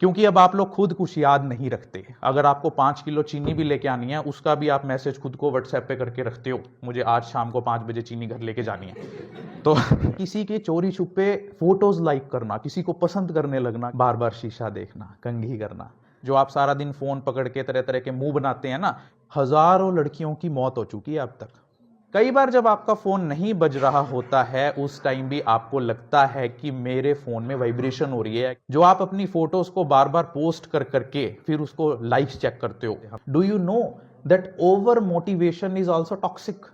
क्योंकि अब आप लोग खुद कुछ याद नहीं रखते। अगर आपको 5 किलो चीनी भी लेके आनी है, उसका भी आप मैसेज खुद को व्हाट्सएप पे करके रखते हो, मुझे आज शाम को 5 बजे चीनी घर लेके जानी है। तो किसी के चोरी छुपे फोटोज लाइक करना, किसी को पसंद करने लगना, बार बार शीशा देखना, कंघी करना, जो आप सारा दिन फोन पकड़ के तरह तरह के मुंह बनाते हैं ना, हजारों लड़कियों की मौत हो चुकी है अब तक। कई बार जब आपका फोन नहीं बज रहा होता है, उस टाइम भी आपको लगता है कि मेरे फोन में वाइब्रेशन हो रही है, जो आप अपनी फोटोज को बार बार पोस्ट कर करके फिर उसको लाइक्स चेक करते हो। Do you know that over motivation is also toxic?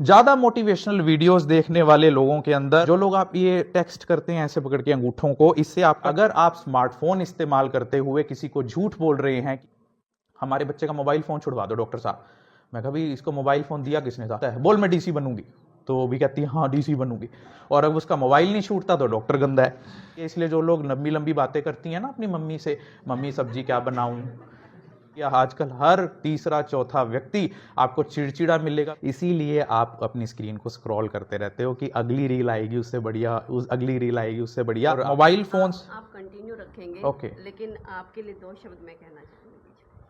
ज्यादा मोटिवेशनल वीडियोस देखने वाले लोगों के अंदर, जो लोग आप ये टेक्स्ट करते हैं ऐसे पकड़ के अंगूठों को, इससे आप, अगर आप स्मार्टफोन इस्तेमाल करते हुए किसी को झूठ बोल रहे हैं, हमारे बच्चे का मोबाइल फोन छुड़वा दो डॉक्टर साहब, मैं कहा भाई इसको मोबाइल फोन दिया किसने था? बोल मैं डीसी बनूंगी। तो वो भी कहती है हाँ डीसी बनूंगी, और अब उसका मोबाइल नहीं छूटता तो डॉक्टर गंदा है। इसलिए जो लोग लंबी लंबी बातें करती हैं ना अपनी मम्मी से, मम्मी सब्जी क्या बनाऊं, या आजकल हर तीसरा चौथा व्यक्ति आपको चिड़चिड़ा मिलेगा, इसीलिए आप अपनी स्क्रीन को स्क्रॉल करते रहते हो कि अगली रील आएगी उससे बढ़िया, अगली रील आएगी उससे बढ़िया। मोबाइल फोन्स आप कंटिन्यू रखेंगे, ओके, लेकिन आपके लिए 2 शब्द मैं कहना चाहूंगी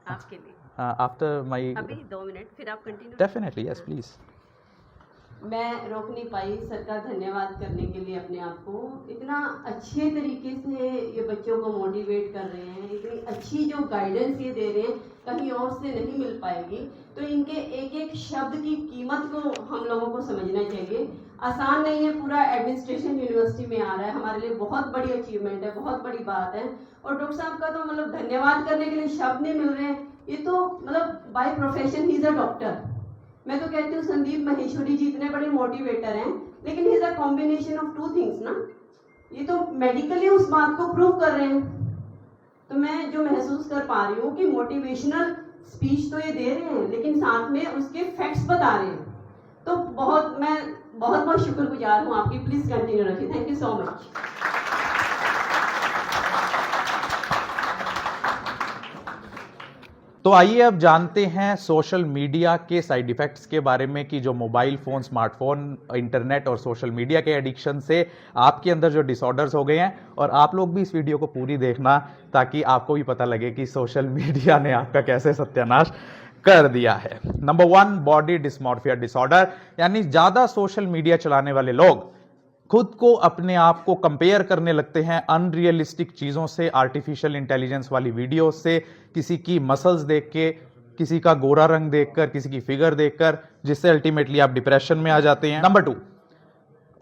आपके लिए। आफ्टर माय अभी 2 मिनट, फिर आप कंटिन्यू। Definitely yes please. मैं रोक नहीं पाई सर का धन्यवाद करने के लिए अपने आप को। इतना अच्छे तरीके से ये बच्चों को मोटिवेट कर रहे हैं, इतनी अच्छी जो गाइडेंस ये दे रहे हैं, कहीं और से नहीं मिल पाएगी। तो इनके एक एक शब्द की कीमत को हम लोगों को समझना चाहिए। आसान नहीं है, पूरा एडमिनिस्ट्रेशन यूनिवर्सिटी में आ रहा है, हमारे लिए बहुत बड़ी अचीवमेंट है, बहुत बड़ी बात है। और डॉक्टर साहब का तो मतलब धन्यवाद करने के लिए शब्द नहीं मिल रहे हैं। ये तो मतलब by profession he is a doctor. मैं तो कहती हूँ संदीप माहेश्वरी जी इतने बड़े मोटिवेटर हैं, लेकिन he is a combination of 2 things ना। ये तो मेडिकली उस बात को प्रूव कर रहे हैं। तो मैं जो महसूस कर पा रही हूँ कि मोटिवेशनल स्पीच तो ये दे रहे हैं, लेकिन साथ में उसके फैक्ट्स बता रहे हैं। तो मैं बहुत बहुत शुक्रगुजार हूँ आपकी। प्लीज कंटिन्यू रखिए। Thank you so much. तो आइए अब जानते हैं सोशल मीडिया के साइड इफेक्ट्स के बारे में, कि जो मोबाइल फोन, स्मार्टफोन, इंटरनेट और सोशल मीडिया के एडिक्शन से आपके अंदर जो डिसऑर्डर्स हो गए हैं। और आप लोग भी इस वीडियो को पूरी देखना, ताकि आपको भी पता लगे कि सोशल मीडिया ने आपका कैसे सत्यानाश कर दिया है। नंबर 1, बॉडी डिस्मॉर्फिया डिसऑर्डर, यानी ज्यादा सोशल मीडिया चलाने वाले लोग खुद को, अपने आप को कंपेयर करने लगते हैं अनरियलिस्टिक चीजों से, आर्टिफिशियल इंटेलिजेंस वाली वीडियो से, किसी की मसल्स देख के, किसी का गोरा रंग देखकर, किसी की फिगर देखकर, जिससे अल्टीमेटली आप डिप्रेशन में आ जाते हैं। Number 2,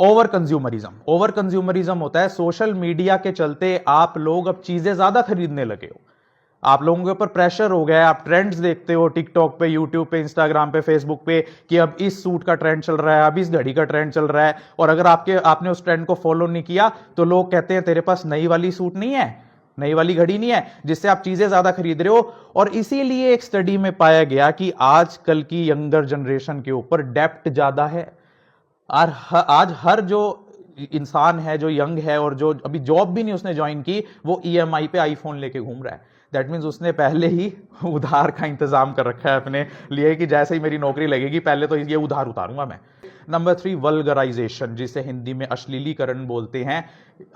over consumerism. Over consumerism होता है सोशल मीडिया के चलते आप लोग अब चीजें ज्यादा खरीदने लगे हो, आप लोगों के ऊपर प्रेशर हो गया है, आप ट्रेंड्स देखते हो टिकटॉक पे, यूट्यूब पे, इंस्टाग्राम पे, फेसबुक पे, कि अब इस सूट का ट्रेंड चल रहा है, अब इस घड़ी का ट्रेंड चल रहा है, और अगर आपने उस ट्रेंड को फॉलो नहीं किया तो लोग कहते हैं तेरे पास नई वाली सूट नहीं है, नई वाली घड़ी नहीं है, जिससे आप चीजें ज्यादा खरीद रहे हो। और इसीलिए एक स्टडी में पाया गया कि आजकल की यंगर जनरेशन के ऊपर डेप्ट ज्यादा है। और आज हर जो इंसान है, जो यंग है और जो अभी जॉब भी नहीं उसने ज्वाइन की, वो ईएमआई पे आईफोन लेके घूम रहा है। दैट मीन्स उसने पहले ही उधार का इंतजाम कर रखा है अपने लिए, कि जैसे ही मेरी नौकरी लगेगी पहले तो ये उधार उतारूंगा मैं। नंबर 3, वल्गराइजेशन, जिसे हिंदी में अश्लीलीकरण बोलते हैं।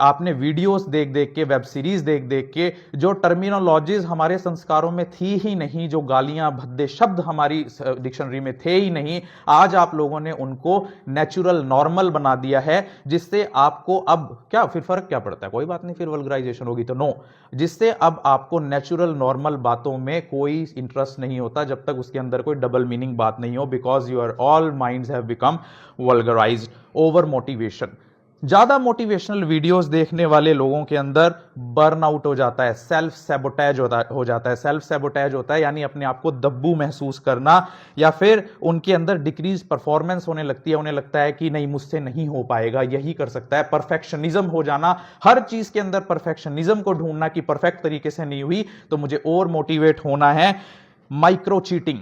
आपने वीडियोस देख देख के, वेब सीरीज देख देख के, जो टर्मिनोलॉजीज हमारे संस्कारों में थी ही नहीं, जो गालियां भद्दे शब्द हमारी डिक्शनरी में थे ही नहीं, आज आप लोगों ने उनको नेचुरल, नॉर्मल बना दिया है, जिससे आपको अब क्या फिर फर्क क्या पड़ता है? कोई बात नहीं, फिर वल्गराइजेशन होगी तो नो, जिससे अब आपको नेचुरल नॉर्मल बातों में कोई इंटरेस्ट नहीं होता जब तक उसके अंदर कोई डबल मीनिंग बात नहीं हो, because your all minds have become vulgarized. Over motivation, ज्यादा मोटिवेशनल वीडियोस देखने वाले लोगों के अंदर बर्नआउट हो जाता है, सेल्फ सैबोटेज हो जाता है। सेल्फ सैबोटेज होता है यानी अपने आप को दब्बू महसूस करना, या फिर उनके अंदर डिक्रीज परफॉर्मेंस होने लगती है, उन्हें लगता है कि नहीं मुझसे नहीं हो पाएगा, यही कर सकता है। परफेक्शनिज्म हो जाना, हर चीज के अंदर परफेक्शनिज्म को ढूंढना कि परफेक्ट तरीके से नहीं हुई तो मुझे और मोटिवेट होना है। माइक्रो चीटिंग,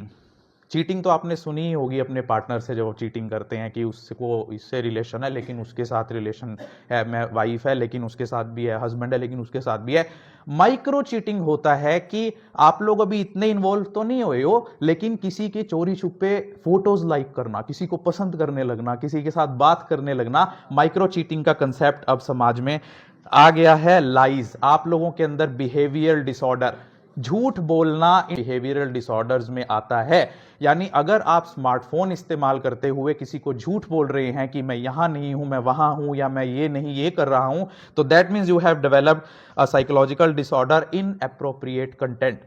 चीटिंग तो आपने सुनी ही होगी अपने पार्टनर से, जो चीटिंग करते हैं कि उसको इससे रिलेशन है लेकिन उसके साथ रिलेशन है, मैं वाइफ है लेकिन उसके साथ भी है, हस्बैंड है लेकिन उसके साथ भी है। माइक्रो चीटिंग होता है कि आप लोग अभी इतने इन्वॉल्व तो नहीं हुए हो, लेकिन किसी के चोरी छुपे फोटोज लाइक करना, किसी को पसंद करने लगना, किसी के साथ बात करने लगना, माइक्रो चीटिंग का कंसेप्ट अब समाज में आ गया है लाइज। आप लोगों के अंदर बिहेवियर डिसऑर्डर, झूठ बोलना बिहेवियरल डिसऑर्डर्स में आता है। यानी अगर आप स्मार्टफोन इस्तेमाल करते हुए किसी को झूठ बोल रहे हैं कि मैं यहां नहीं हूं, मैं वहां हूं, या मैं ये नहीं ये कर रहा हूं, तो that means you have developed a psychological disorder in appropriate content.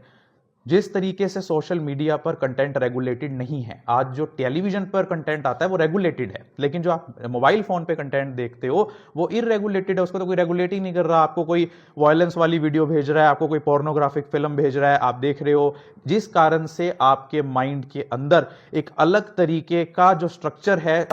जिस तरीके से सोशल मीडिया पर कंटेंट रेगुलेटेड नहीं है, आज जो टेलीविजन पर कंटेंट आता है वो रेगुलेटेड है, लेकिन जो आप मोबाइल फोन पे कंटेंट देखते हो वो इरेगुलेटेड है, उसको तो कोई रेगुलेट ही नहीं कर रहा। आपको कोई वायलेंस वाली वीडियो भेज रहा है, आपको कोई पोर्नोग्राफिक फिल्म भेज रहा है, आप देख रहे हो, जिस कारण से आपके माइंड के अंदर एक अलग तरीके का जो स्ट्रक्चर है,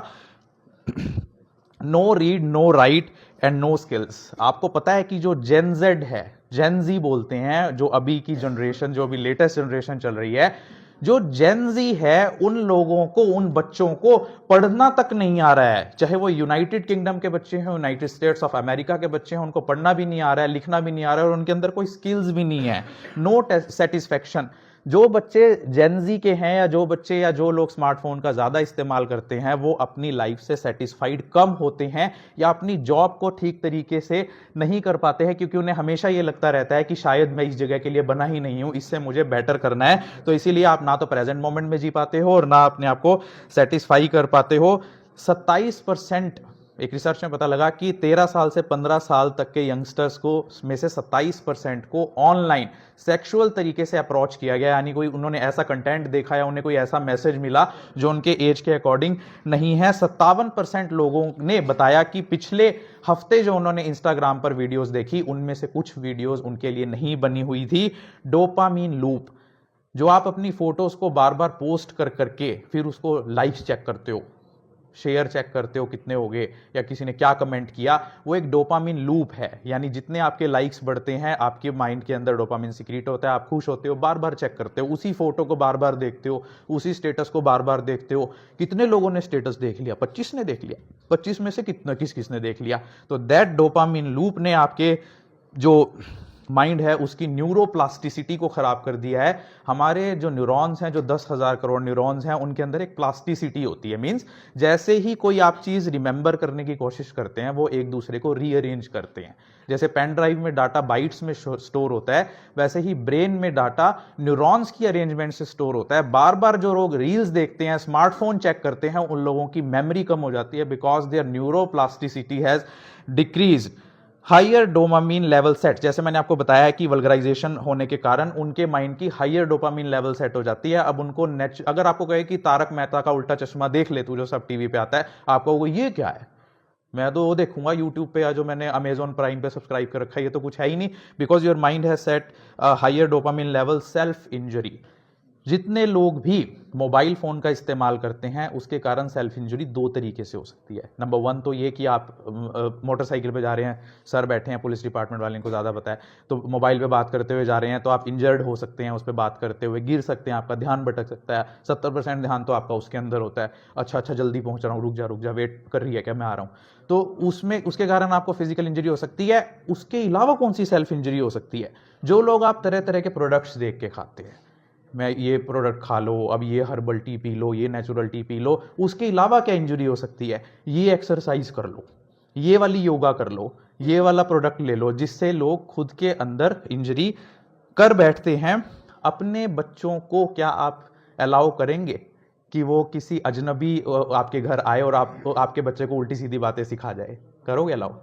no read no write and no skills. आपको पता है कि जो जेन जेड है, जेन जी बोलते हैं, जो अभी की जनरेशन, जो अभी लेटेस्ट जनरेशन चल रही है, जो जेन जी है, उन लोगों को, उन बच्चों को पढ़ना तक नहीं आ रहा है। चाहे वो यूनाइटेड किंगडम के बच्चे हैं, यूनाइटेड स्टेट्स ऑफ अमेरिका के बच्चे हैं, उनको पढ़ना भी नहीं आ रहा है, लिखना भी नहीं आ रहा है, और उनके अंदर कोई स्किल्स भी नहीं है। No satisfaction. जो बच्चे जेन जी के हैं, या जो बच्चे या जो लोग स्मार्टफोन का ज्यादा इस्तेमाल करते हैं, वो अपनी लाइफ से सेटिस्फाइड कम होते हैं, या अपनी जॉब को ठीक तरीके से नहीं कर पाते हैं, क्योंकि उन्हें हमेशा ये लगता रहता है कि शायद मैं इस जगह के लिए बना ही नहीं हूं, इससे मुझे बेटर करना है। तो इसीलिए आप ना तो प्रेजेंट मोमेंट में जी पाते हो और ना अपने आप को सेटिस्फाई कर पाते हो। 27%, एक रिसर्च में पता लगा कि 13 साल से 15 साल तक के यंगस्टर्स को में से 27% को ऑनलाइन सेक्सुअल तरीके से अप्रोच किया गया, यानी कोई उन्होंने ऐसा कंटेंट देखा या उन्हें कोई ऐसा मैसेज मिला जो उनके एज के अकॉर्डिंग नहीं है। 57% लोगों ने बताया कि पिछले हफ्ते जो उन्होंने इंस्टाग्राम पर वीडियोस देखी, उनमें से कुछ वीडियोस उनके लिए नहीं बनी हुई थी। डोपामीन लूप, जो आप अपनी फोटोज को बार बार पोस्ट कर करके फिर उसको लाइक्स चेक करते हो, शेयर चेक करते हो कितने हो गए, या किसी ने क्या कमेंट किया, वो एक डोपामिन लूप है। यानी जितने आपके लाइक्स बढ़ते हैं, आपके माइंड के अंदर डोपामिन सीक्रेट होता है, आप खुश होते हो, बार बार चेक करते हो, उसी फोटो को बार बार देखते हो, उसी स्टेटस को बार बार देखते हो। कितने लोगों ने स्टेटस देख लिया? 25 ने देख लिया। 25 में से कितना किसने देख लिया? तो दैट डोपामिन लूप ने आपके जो माइंड है उसकी न्यूरोप्लास्टिसिटी को खराब कर दिया है। हमारे जो न्यूरॉन्स हैं, जो 10,000 करोड़ न्यूरॉन्स हैं, उनके अंदर एक प्लास्टिसिटी होती है। मींस जैसे ही कोई आप चीज रिमेंबर करने की कोशिश करते हैं, वो एक दूसरे को रीअरेंज करते हैं। जैसे पेन ड्राइव में डाटा बाइट्स में स्टोर होता है, वैसे ही ब्रेन में डाटा न्यूरॉन्स की अरेंजमेंट से स्टोर होता है। बार बार जो लोग रील्स देखते हैं, स्मार्टफोन चेक करते हैं, उन लोगों की मेमोरी कम हो जाती है, because there neuroplasticity has decrease. Higher dopamine level set, जैसे मैंने आपको बताया कि वल्गराइजेशन होने के कारण उनके माइंड की हायर डोपामिन लेवल सेट हो जाती है। अब उनको अगर आपको कहे कि तारक मेहता का उल्टा चश्मा देख ले तू, जो सब टीवी पे आता है, आपको वो ये क्या है, मैं तो वो देखूंगा यूट्यूब पे, या जो मैंने अमेजॉन प्राइम पे सब्सक्राइब कर रखा है, ये तो कुछ है ही नहीं। Because your mind has set higher dopamine level. Self injury, जितने लोग भी मोबाइल फोन का इस्तेमाल करते हैं, उसके कारण सेल्फ इंजरी दो तरीके से हो सकती है। नंबर 1 तो ये कि आप मोटरसाइकिल पे जा रहे हैं, सर बैठे हैं, पुलिस डिपार्टमेंट वाले को ज़्यादा पता है, तो मोबाइल पे बात करते हुए जा रहे हैं, तो आप इंजर्ड हो सकते हैं, उस पर बात करते हुए गिर सकते हैं, आपका ध्यान भटक सकता है। 70% ध्यान तो आपका उसके अंदर होता है, अच्छा जल्दी पहुंच रहा हूँ, रुक जा, वेट कर रही है क्या, मैं आ रहा हूँ, तो उसमें उसके कारण आपको फिजिकल इंजरी हो सकती है। उसके अलावा कौन सी सेल्फ इंजरी हो सकती है? जो लोग आप तरह तरह के प्रोडक्ट्स देख के खाते हैं, मैं ये प्रोडक्ट खा लो, अब ये हर्बल टी पी लो, ये नेचुरल टी पी लो, उसके अलावा क्या इंजरी हो सकती है? ये एक्सरसाइज कर लो, ये वाली योगा कर लो, ये वाला प्रोडक्ट ले लो, जिससे लोग खुद के अंदर इंजरी कर बैठते हैं। अपने बच्चों को क्या आप अलाउ करेंगे कि वो किसी अजनबी आपके घर आए और आपके बच्चे को उल्टी सीधी बातें सिखा जाए? करोगे अलाउ?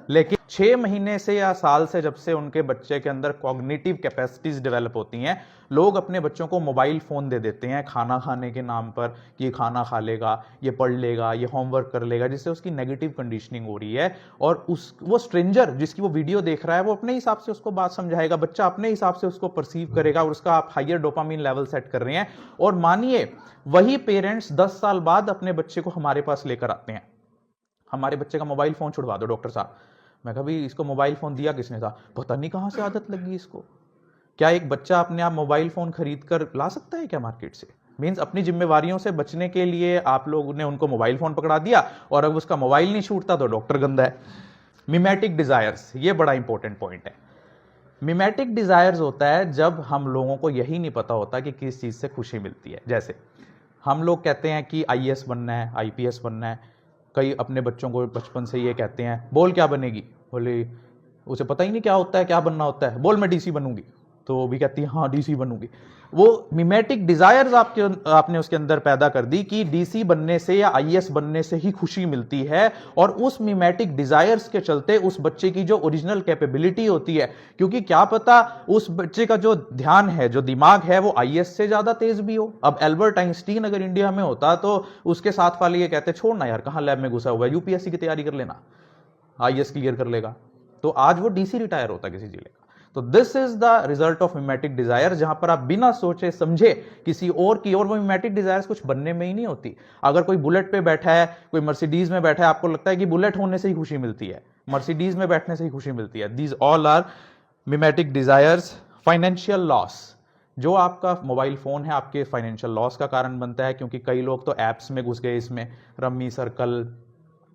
लेकिन 6 महीने से या साल से, जब से उनके बच्चे के अंदर कॉग्निटिव कैपेसिटीज डेवलप होती हैं, लोग अपने बच्चों को मोबाइल फोन दे देते हैं खाना खाने के नाम पर, कि ये खाना खा लेगा, ये पढ़ लेगा, ये होमवर्क कर लेगा, जिससे उसकी नेगेटिव कंडीशनिंग हो रही है। और वो स्ट्रेंजर जिसकी वो वीडियो देख रहा है, वो अपने हिसाब से उसको बात समझाएगा, बच्चा अपने हिसाब से उसको परसीव करेगा, और उसका आप हायर डोपामिन लेवल सेट कर रहे हैं। और मानिए वही पेरेंट्स 10 साल बाद अपने बच्चे को हमारे पास लेकर आते हैं, हमारे बच्चे का मोबाइल फोन छुड़वा दो डॉक्टर साहब। मैं कहा भाई इसको मोबाइल फोन दिया किसने था? पता नहीं कहां से आदत लगी इसको। क्या एक बच्चा अपने आप मोबाइल फोन खरीद कर ला सकता है क्या मार्केट से? मींस अपनी जिम्मेवारियों से बचने के लिए आप लोगों ने उनको मोबाइल फोन पकड़ा दिया, और अब उसका मोबाइल नहीं छूटता तो डॉक्टर गंदा है। मिमेटिक डिजायर्स, ये बड़ा इंपॉर्टेंट पॉइंट है। मिमेटिक डिजायर्स होता है जब हम लोगों को यही नहीं पता होता कि किस चीज से खुशी मिलती है। जैसे हम लोग कहते हैं कि आईएएस बनना है, आईपीएस बनना है, कई अपने बच्चों को बचपन से ये कहते हैं, बोल क्या बनेगी? बोले उसे पता ही नहीं क्या होता है, क्या बनना होता है, बोल मैं डीसी बनूंगी। तो वो भी कहती है हाँ डीसी बनूंगी। वो मिमेटिक डिजायर्स आपने उसके अंदर पैदा कर दी कि डीसी बनने से या आईएएस बनने से ही खुशी मिलती है, और उस मिमेटिक डिजायर्स के चलते उस बच्चे की जो ओरिजिनल कैपेबिलिटी होती है, क्योंकि क्या पता उस बच्चे का जो ध्यान है, जो दिमाग है, वो आईएएस से ज्यादा तेज भी हो। अब एल्बर्ट आइंस्टीन अगर इंडिया में होता तो उसके साथ वाले ये कहते छोड़ना यार, कहां लैब में घुसा हुआ है, यूपीएससी की तैयारी कर लेना, आईएएस क्लियर कर लेगा। तो आज वो डीसी रिटायर होता किसी जिले का। तो this is the result of mimetic desire, जहां पर आप बिना सोचे समझे किसी और की ओर, वो मिमेटिक डिजायर्स कुछ बनने में ही नहीं होती। अगर कोई बुलेट पे बैठा है, कोई मर्सिडीज में बैठा है, आपको लगता है कि बुलेट होने से ही खुशी मिलती है, मर्सिडीज में बैठने से ही खुशी मिलती है। These all are mimetic desires. Financial loss, जो आपका मोबाइल फोन है आपके फाइनेंशियल लॉस का कारण बनता है, क्योंकि कई लोग तो एप्स में घुस गए, इसमें रम्मी सर्कल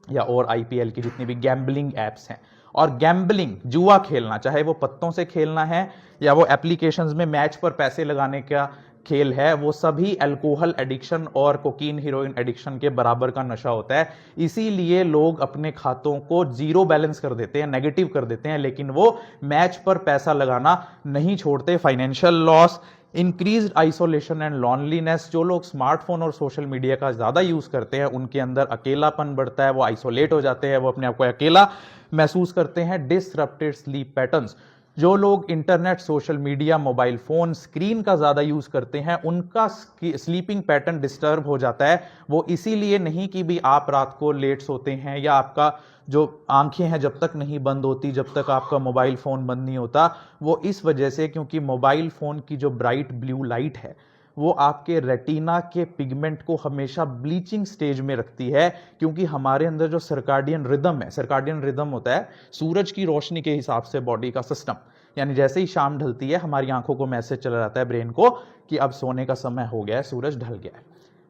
या और आईपीएल की जितनी भी गैम्बलिंग एप्स हैं। और गैम्बलिंग, जुआ खेलना, चाहे वो पत्तों से खेलना है या वो एप्लीकेशंस में मैच पर पैसे लगाने का खेल है, वो सभी अल्कोहल एडिक्शन और कोकीन हीरोइन एडिक्शन के बराबर का नशा होता है। इसीलिए लोग अपने खातों को जीरो बैलेंस कर देते हैं, नेगेटिव कर देते हैं, लेकिन वो मैच पर पैसा लगाना नहीं छोड़ते। Financial loss, increased isolation and loneliness, जो लोग स्मार्टफोन और सोशल मीडिया का ज्यादा यूज करते हैं उनके अंदर अकेलापन बढ़ता है, वो आइसोलेट हो जाते हैं, वो अपने आप को अकेला महसूस करते हैं। डिसरप्टेड स्लीप पैटर्न्स, जो लोग internet, social media, mobile phone, screen का ज्यादा यूज करते हैं उनका स्लीपिंग पैटर्न डिस्टर्ब हो जाता है। वो इसीलिए नहीं कि भी आप रात को लेट सोते हैं या आपका जो आंखें हैं जब तक नहीं बंद होती, जब तक आपका मोबाइल फोन बंद नहीं होता, वो इस वजह से क्योंकि मोबाइल फोन की जो ब्राइट ब्लू लाइट है वो आपके रेटिना के पिगमेंट को हमेशा ब्लीचिंग स्टेज में रखती है। क्योंकि हमारे अंदर जो सर्काडियन रिदम है, सर्काडियन रिदम होता है सूरज की रोशनी के हिसाब से बॉडी का सिस्टम, यानी जैसे ही शाम ढलती है हमारी आंखों को मैसेज चला जाता है ब्रेन को कि अब सोने का समय हो गया है, सूरज ढल गया है।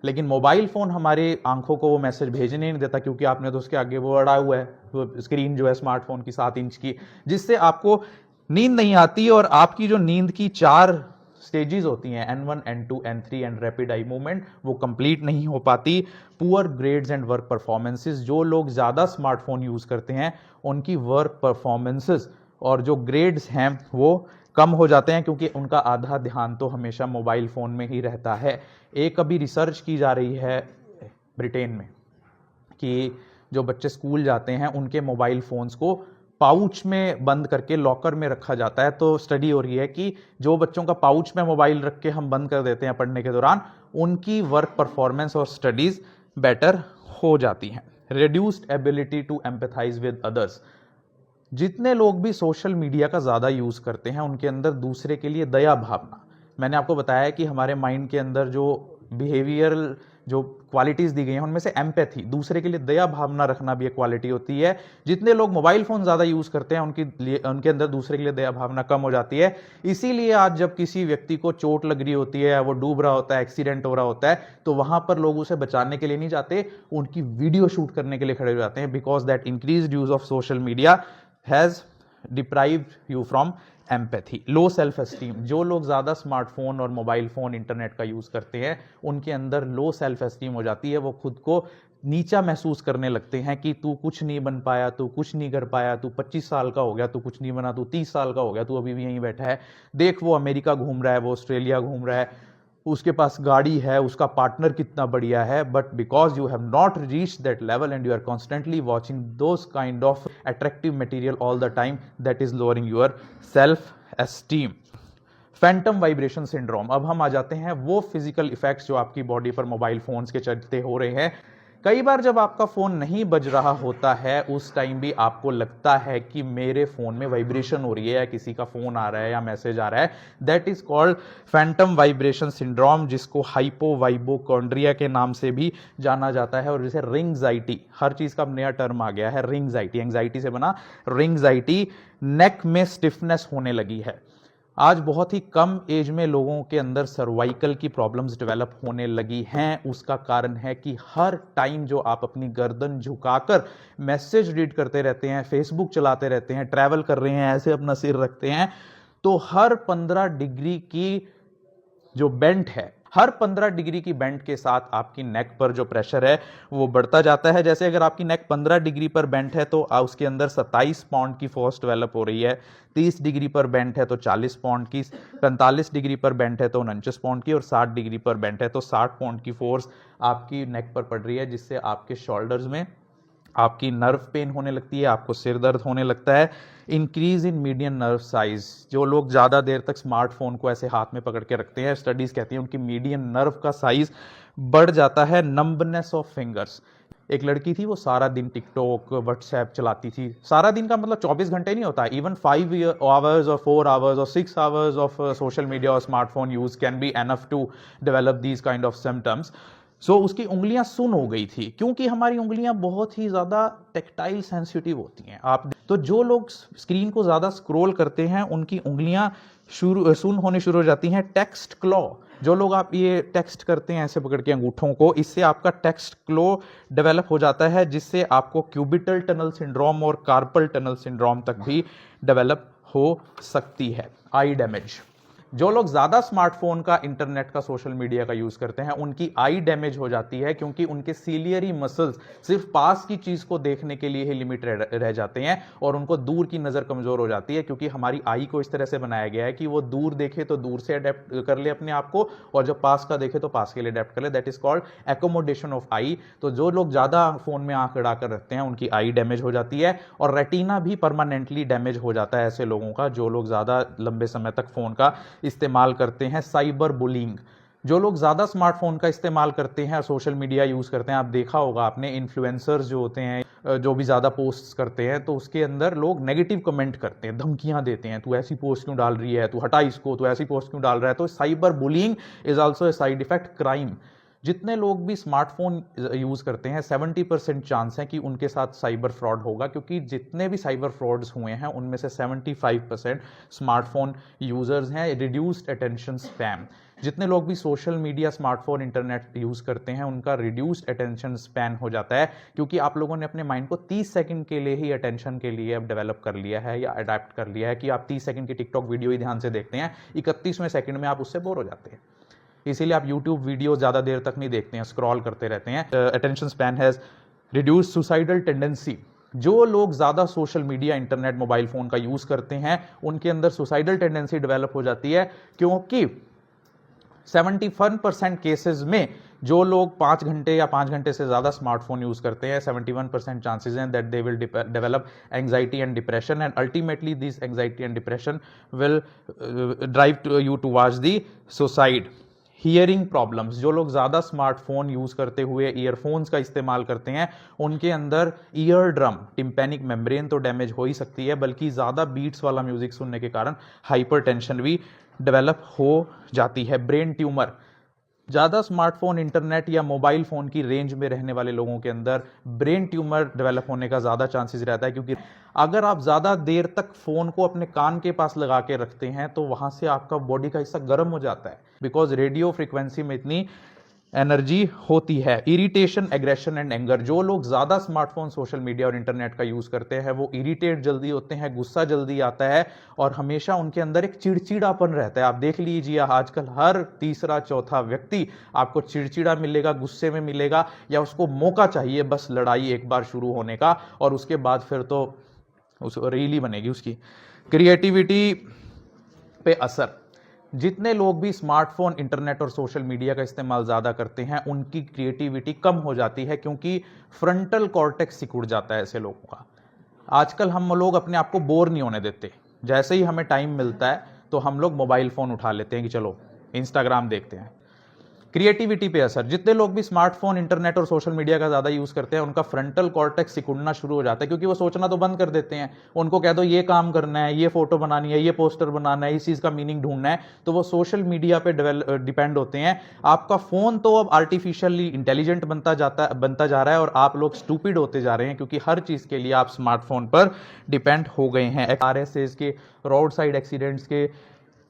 लेकिन मोबाइल फोन हमारी आंखों को वो मैसेज भेजने नहीं देता, क्योंकि आपने तो उसके आगे वो अड़ा हुआ है, वो स्क्रीन जो है स्मार्टफोन की 7 इंच की, जिससे आपको नींद नहीं आती। और आपकी जो नींद की 4 स्टेजेस होती हैं, N1, N2, N3 and rapid eye movement, वो कंप्लीट नहीं हो पाती। Poor grades and work performances, जो लोग ज्यादा स्मार्टफोन यूज करते हैं उनकी वर्क परफॉर्मेंसेस और जो ग्रेड्स हैं वो कम हो जाते हैं, क्योंकि उनका आधा ध्यान तो हमेशा मोबाइल फोन में ही रहता है। एक अभी रिसर्च की जा रही है ब्रिटेन में कि जो बच्चे स्कूल जाते हैं उनके मोबाइल फोन्स को पाउच में बंद करके लॉकर में रखा जाता है। तो स्टडी हो रही है कि जो बच्चों का पाउच में मोबाइल रख के हम बंद कर देते हैं पढ़ने के दौरान, उनकी वर्क परफॉर्मेंस और स्टडीज बेटर हो जाती हैं। Reduced ability to empathize with others, जितने लोग भी सोशल मीडिया का ज्यादा यूज करते हैं उनके अंदर दूसरे के लिए दया भावना, मैंने आपको बताया कि हमारे माइंड के अंदर जो बिहेवियरल जो क्वालिटीज दी गई हैं उनमें से एम्पैथी, दूसरे के लिए दया भावना रखना भी एक क्वालिटी होती है। जितने लोग मोबाइल फोन ज्यादा यूज करते हैं उनके अंदर दूसरे के लिए दया भावना कम हो जाती है। इसीलिए आज जब किसी व्यक्ति को चोट लग रही होती है, वो डूब रहा होता है, एक्सीडेंट हो रहा होता है, तो वहां पर लोग उसे बचाने के लिए नहीं जाते, उनकी वीडियो शूट करने के लिए खड़े हो जाते हैं, because that increased use of social media has deprived you from empathy. Low self esteem, जो लोग ज्यादा स्मार्टफोन और मोबाइल फोन, इंटरनेट का यूज करते हैं उनके अंदर लो सेल्फ एस्टीम हो जाती है। वो खुद को नीचा महसूस करने लगते हैं कि तू कुछ नहीं बन पाया, तू कुछ नहीं कर पाया, तू 25 साल का हो गया, तू कुछ नहीं बना, तू 30 साल का हो गया, तू अभी भी यहीं बैठा है, देख वो अमेरिका घूम रहा है, वो ऑस्ट्रेलिया घूम रहा है, उसके पास गाड़ी है, उसका पार्टनर कितना बढ़िया है। But because you have not reached that level and you are constantly watching those kind of attractive material all the time, that is lowering your self esteem. Phantom vibration syndrome, अब हम आ जाते हैं वो physical effects जो आपकी body पर mobile phones के चलते हो रहे हैं। कई बार जब आपका फोन नहीं बज रहा होता है उस टाइम भी आपको लगता है कि मेरे फोन में वाइब्रेशन हो रही है या किसी का फोन आ रहा है या मैसेज आ रहा है। That is called Phantom vibration syndrome, जिसको हाइपोवाइबोकॉन्ड्रिया के नाम से भी जाना जाता है। और जैसे रिंगजाइटी, हर चीज का नया टर्म आ गया है, रिंगजाइटी, एंजाइटी से बना रिंगजाइटी। नेक में स्टिफनेस होने लगी है। आज बहुत ही कम एज में लोगों के अंदर सर्वाइकल की प्रॉब्लम्स डेवलप होने लगी हैं। उसका कारण है कि हर टाइम जो आप अपनी गर्दन झुकाकर मैसेज रीड करते रहते हैं, फेसबुक चलाते रहते हैं, ट्रैवल कर रहे हैं, ऐसे अपना सिर रखते हैं, तो हर 15 डिग्री की जो बेंट है, हर 15 डिग्री की बेंड के साथ आपकी नेक पर जो प्रेशर है वो बढ़ता जाता है। जैसे अगर आपकी नेक 15 डिग्री पर बेंड है तो उसके अंदर 27 पाउंड की फोर्स डेवलप हो रही है, 30 डिग्री पर बेंड है तो 40 पाउंड की, 45 डिग्री पर बेंड है तो 49 पाउंड की, और 60 डिग्री पर बेंड है तो 60 पाउंड की फोर्स आपकी नेक पर पड़ रही है, जिससे आपके शोल्डर्स में आपकी नर्व पेन होने लगती है, आपको सिर दर्द होने लगता है। Increase in median nerve size, जो लोग ज़्यादा देर तक स्मार्टफोन को ऐसे हाथ में पकड़ के रखते हैं, स्टडीज़ कहती हैं उनकी मीडियन नर्व का साइज बढ़ जाता है। नंबनेस ऑफ फिंगर्स, एक लड़की थी वो सारा दिन टिकटॉक व्हाट्सएप चलाती थी, सारा दिन का मतलब 24 घंटे नहीं होता, इवन 5 आवर्स और 4 आवर्स और 6 आवर्स ऑफ सोशल मीडिया और smartphone use can be enough to develop these kind of symptoms. So उसकी उंगलियां सुन हो गई थी, क्योंकि हमारी उंगलियां बहुत ही ज़्यादा टेक्टाइल सेंसिटिव होती हैं। आप तो जो लोग स्क्रीन को ज़्यादा स्क्रॉल करते हैं उनकी उंगलियां सुन होने शुरू हो जाती हैं। टेक्स्ट क्लॉ, जो लोग आप ये टेक्स्ट करते हैं ऐसे पकड़ के अंगूठों को, इससे आपका टेक्स्ट क्लो डेवलप हो जाता है, जिससे आपको क्यूबिटल टनल सिंड्रोम और कार्पल टनल सिंड्रोम तक भी डेवलप हो सकती है। आई डैमेज, जो लोग ज़्यादा स्मार्टफोन का, इंटरनेट का, सोशल मीडिया का यूज़ करते हैं उनकी आई डैमेज हो जाती है, क्योंकि उनके सीलियरी मसल्स सिर्फ पास की चीज़ को देखने के लिए ही लिमिट रह जाते हैं और उनको दूर की नज़र कमज़ोर हो जाती है, क्योंकि हमारी आई को इस तरह से बनाया गया है कि वो दूर देखे तो दूर से अडेप्ट कर ले अपने आप को, और जब पास का देखे तो पास के लिए अडेप्ट कर ले। That is called accommodation of eye. तो जो लोग ज़्यादा फ़ोन में आंख अड़ा कर रखते हैं उनकी आई डैमेज हो जाती है, और रेटिना भी परमानेंटली डैमेज हो जाता है ऐसे लोगों का, जो लोग ज़्यादा लंबे समय तक फ़ोन का इस्तेमाल करते हैं। साइबर बुलिंग, जो लोग ज़्यादा स्मार्टफोन का इस्तेमाल करते हैं और सोशल मीडिया यूज़ करते हैं, आप देखा होगा आपने, इन्फ्लुएंसर्स जो होते हैं जो भी ज़्यादा पोस्ट्स करते हैं, तो उसके अंदर लोग नेगेटिव कमेंट करते हैं, धमकियां देते हैं, तू ऐसी पोस्ट क्यों डाल रही है, तू हटा इसको, तू ऐसी पोस्ट क्यों डाल रहा है। तो cyber bullying is also a side effect crime. जितने लोग भी स्मार्टफोन यूज़ करते हैं 70% चांस है कि उनके साथ साइबर फ्रॉड होगा, क्योंकि जितने भी साइबर फ्रॉड्स हुए हैं उनमें से 75% स्मार्टफोन यूज़र्स हैं। रिड्यूस्ड अटेंशन स्पैन, जितने लोग भी social media, smartphone, internet use करते हैं उनका रिड्यूस्ड अटेंशन स्पैन हो जाता है, क्योंकि आप लोगों ने अपने माइंड को 30 सेकंड के लिए ही अटेंशन के लिए अब डेवलप कर लिया है या अडेप्ट कर लिया है कि आप 30 सेकंड की टिकटॉक वीडियो ही ध्यान से देखते हैं, 31वें सेकंड में आप उससे बोर हो जाते हैं, इसीलिए आप यूट्यूब वीडियो ज़्यादा देर तक नहीं देखते हैं, स्क्रॉल करते रहते हैं। Attention span has reduced suicidal tendency, जो लोग ज़्यादा social media, internet, mobile phone का यूज़ करते हैं उनके अंदर सुसाइडल टेंडेंसी डेवलप हो जाती है, क्योंकि 71% केसेस में जो लोग 5 घंटे या 5 घंटे से ज़्यादा स्मार्टफोन यूज़ करते हैं, 71% चांसेस हैं that they will develop anxiety and depression, and ultimately this anxiety and depression will drive you towards the suicide. Hearing problems, जो लोग ज़्यादा स्मार्टफोन यूज़ करते हुए ईयरफोन्स का इस्तेमाल करते हैं उनके अंदर ईयर ड्रम, टिम्पैनिक मेम्ब्रेन तो डैमेज हो ही सकती है, बल्कि ज़्यादा बीट्स वाला म्यूजिक सुनने के कारण हाइपरटेंशन भी डेवलप हो जाती है। ब्रेन ट्यूमर, ज़्यादा स्मार्टफोन, इंटरनेट या मोबाइल फ़ोन की रेंज में रहने वाले लोगों के अंदर ब्रेन ट्यूमर डेवलप होने का ज़्यादा चांसेस रहता है, क्योंकि अगर आप ज़्यादा देर तक फ़ोन को अपने कान के पास लगा के रखते हैं तो वहाँ से आपका बॉडी का हिस्सा गर्म हो जाता है, बिकॉज रेडियो फ्रीक्वेंसी में इतनी एनर्जी होती है। इरिटेशन, एग्रेशन एंड एंगर, जो लोग ज़्यादा स्मार्टफोन, सोशल मीडिया और इंटरनेट का यूज़ करते हैं वो इरिटेट जल्दी होते हैं, गुस्सा जल्दी आता है, और हमेशा उनके अंदर एक चिड़चिड़ापन रहता है। आप देख लीजिए आजकल हर तीसरा चौथा व्यक्ति आपको चिड़चिड़ा मिलेगा, गुस्से में मिलेगा, या उसको मौका चाहिए बस लड़ाई एक बार शुरू होने का, और उसके बाद फिर तो उस रील ही बनेगी उसकी। क्रिएटिविटी पे असर, जितने लोग भी स्मार्टफोन, इंटरनेट और सोशल मीडिया का इस्तेमाल ज़्यादा करते हैं उनकी क्रिएटिविटी कम हो जाती है, क्योंकि फ्रंटल कॉर्टेक्स सिकुड़ जाता है ऐसे लोगों का। आजकल हम लोग अपने आप को बोर नहीं होने देते, जैसे ही हमें टाइम मिलता है तो हम लोग मोबाइल फ़ोन उठा लेते हैं कि चलो इंस्टाग्राम देखते हैं। क्रिएटिविटी पे असर, जितने लोग भी स्मार्टफोन, इंटरनेट और सोशल मीडिया का ज़्यादा यूज़ करते हैं उनका फ्रंटल कॉर्टेक्स सिकुड़ना शुरू हो जाता है, क्योंकि वो सोचना तो बंद कर देते हैं। उनको कह दो ये काम करना है, ये फोटो बनानी है, ये पोस्टर बनाना है, इस चीज़ का मीनिंग ढूंढना है, तो वो सोशल मीडिया पे डिपेंड होते हैं। आपका फ़ोन तो अब आर्टिफिशियली इंटेलिजेंट बनता जा रहा है, और आप लोग स्टूपिड होते जा रहे हैं, क्योंकि हर चीज़ के लिए आप स्मार्टफोन पर डिपेंड हो गए हैं। RSAs के, रोड साइड एक्सीडेंट्स के